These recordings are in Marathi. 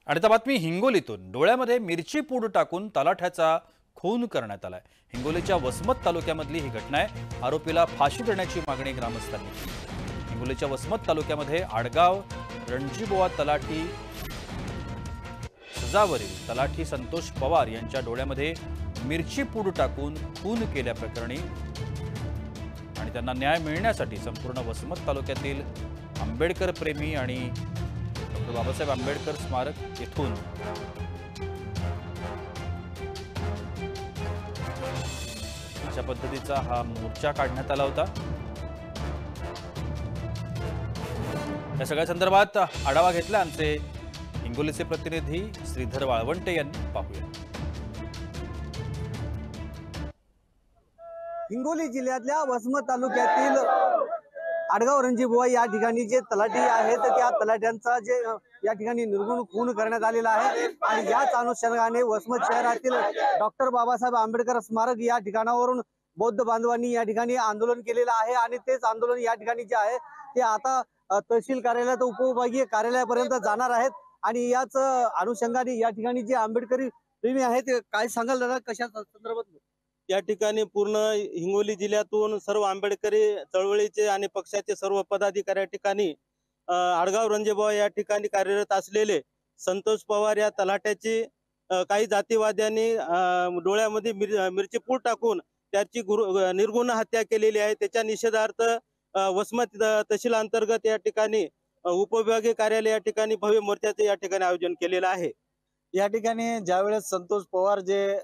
आणि बातमी हिंगोलीतून डोळ्यामध्ये मिरची पूड टाकून तलाठ्याचा खून करण्यात आलाय। हिंगोलीच्या वसमत तालुक्यामधली ही घटना आहे। आरोपीला फाशी देण्याची मागणी ग्रामस्थांनी केली। हिंगोलीच्या वसमत तालुक्यामध्ये आडगाव रणजीबोवा तलाठी सजावरील तलाठी संतोष पवार यांच्या डोळ्यामध्ये मिरची पूड टाकून खून केल्याप्रकरणी आणि त्यांना न्याय मिळण्यासाठी संपूर्ण वसमत तालुक्यातील आंबेडकर प्रेमी आणि डॉक्टर बाबासाहेब आंबेडकर स्मारक येथून अशा पद्धतीचा हा मोर्चा काढण्यात आला होता। या सगळ्या संदर्भात आढावा घेतला आमचे हिंगोलीचे प्रतिनिधी श्रीधर वाळवंटे यांनी। पाहूया। हिंगोली जिल्ह्यातल्या वसमत तालुक्यातील आडगाव रणजीबोवा या ठिकाणी जे तलाठी आहेत त्या तलाठ्यांचा जे या ठिकाणी निर्गुण खून करण्यात आलेला आहे आणि याच अनुषंगाने वसमत शहरातील डॉक्टर बाबासाहेब आंबेडकर स्मारक या ठिकाणावरून बौद्ध बांधवांनी या ठिकाणी आंदोलन केलेलं आहे आणि तेच आंदोलन या ठिकाणी जे आहे ते आता तहसील कार्यालयात उपविभागीय कार्यालयापर्यंत जाणार आहेत आणि याच अनुषंगाने या ठिकाणी जे आंबेडकरी प्रेमी आहेत काय सांगाल दादा कशा संदर्भात? या ठिकाणी पूर्ण हिंगोली जिल्ह्यातून सर्व आंबेडकरी चळवळीचे आणि पक्षाचे सर्व पदाधिकारी या ठिकाणी आडगाव रणजीबोवा या ठिकाणी कार्यरत असलेले संतोष पवार या तलाट्याची काही जातीवाद्यांनी डोळ्यामध्ये मिरची पूड टाकून त्याची निर्गुण हत्या केलेली आहे। त्याच्या निषेधार्थ वसमत तहसील अंतर्गत या ठिकाणी उपविभागीय कार्यालय या ठिकाणी भव्य मोर्चाचे या ठिकाणी आयोजन केलेलं आहे। या ठिकाणी ज्यावेळेस संतोष पवार जे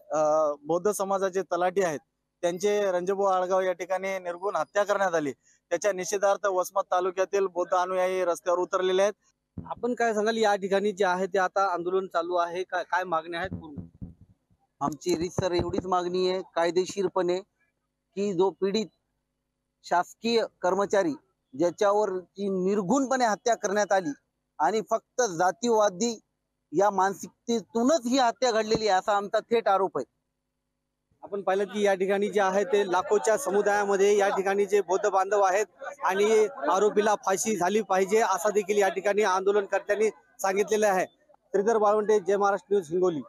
बौद्ध समाजाचे तलाठी आहेत त्यांचे रणजीबोवा आडगाव या ठिकाणी निर्गुण हत्या करण्यात आली, त्याच्या निषेधार्थ वसमत तालुक्यातील बौद्ध अनुयायी रस्त्यावर उतरलेले आहेत। आपण काय सांगाल या ठिकाणी जे आहे ते आता आंदोलन चालू आहे, काय मागण्या आहेत? पूर्ण आमची रीतसर एवढीच मागणी आहे कायदेशीरपणे की जो पीडित शासकीय कर्मचारी ज्याच्यावर जी निर्गुणपणे हत्या करण्यात आली आणि फक्त जातीवादी या मानसिकतेतूनच ही हत्या घडलेली आहे असा आमचा थेट आरोप आहे। आपण पाहिलं की या ठिकाणी जे आहे ते लाखोच्या समुदायामध्ये या ठिकाणी जे बौद्ध बांधव आहेत आणि आरोपीला फाशी झाली पाहिजे असं देखील या ठिकाणी आंदोलनकर्त्यांनी सांगितलेलं आहे। श्रीधर वाळवंटे, जय महाराष्ट्र न्यूज, हिंगोली।